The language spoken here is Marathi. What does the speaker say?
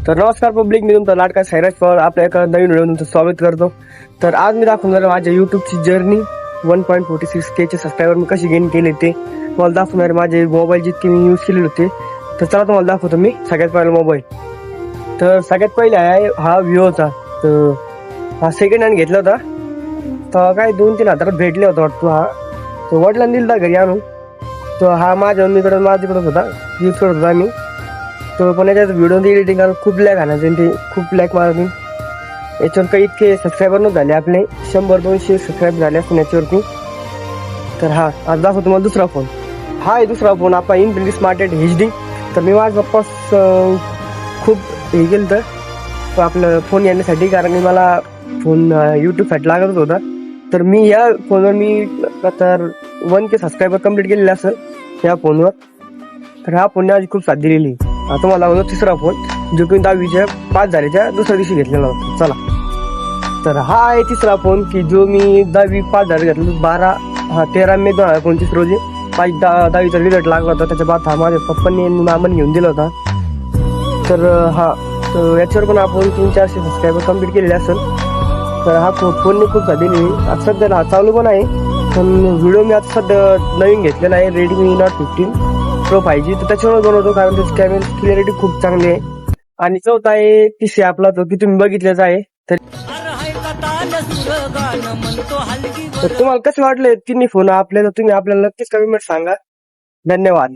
तर नमस्कार पब्लिक, मी तुमचा लाडका सैराज पवार आपल्या एका नवीन व्हिडिओ तुमचं स्वागत करतो. तर आज मी दाखवणार आहे माझ्या युट्यूबची जर्नी 1.46K चे सबस्क्रायबर मी कशी गेन केले ते मला दाखवणार आहे. माझे मोबाईल जितके मी यूज केलेले होते तर चला तुम्हाला दाखवतो मी. सगळ्यात पहिला मोबाईल, तर सगळ्यात पहिले आहे हा विवोचा. तर हा सेकंड हँड घेतला होता, तर काय 2-3 हजारात भेटले होता वाटतो. हा तो वडिलांनी दिला घरी आणून. तो हा माझ्या माझ्याकडे होता, यूज करत होता मी. तो पण याच्यात व्हिडिओ एडिटिंग करायला खूप लॅग आणायचं, ते खूप लॅग मारत. याच्यावर काही इतके सबस्क्रायबर नव्हते झाले, आपले 100-200 सबस्क्राईब झाले असतील याच्यावरती. तर हा आज दाखवतो तुम्हाला दुसरा फोन. हा आहे दुसरा फोन आपला इन्फिनिटी स्मार्ट 8 HD. तर मी माझ्या पप्पास खूप हे केलं तर आपलं फोन येण्यासाठी, कारण की मला फोन यूट्यूबसाठी लागत होता. तर मी या फोनवर मी तर 1K सबस्क्रायबर कम्प्लीट केलेले असेल या फोनवर. तर हा फोनने आज खूप साथ दिलेली. आता मला होता तिसरा फोन, जो की 10वीच्या 5 झाल्याच्या दुसऱ्या दिवशी घेतलेला होता. चला, तर हा आहे तिसरा फोन की जो मी 10वी 5 झाले घेतला. 13 मे 2029 रोजी 10वीचा रिझल्ट लागला होता. त्याच्या बाद हा माझ्या पप्पांनी आणि मामांनी घेऊन दिला होता. तर हा तर याच्यावर पण आपण 300-400 सबस्क्रायबर कम्प्लीट केलेले असेल. तर हा फोनने खूप साथ दिली. आता सध्याला हा चालू पण आहे, पण व्हिडिओ मी आता सध्या नवीन घेतलेला आहे Redmi Note 15 Pro 5G. तर त्याच्यावर बनवतो, कारण त्याची कॅमेरा क्लिअरिटी खूप चांगली आहे. आणि चौथा आहे तिसरी आपला, तो की तुम्ही बघितलेच आहे. तर तुम्हाला कसं वाटलं तिन्ही फोन आपल्याला, तुम्ही आपल्याला नक्कीच कमेंट सांगा. धन्यवाद.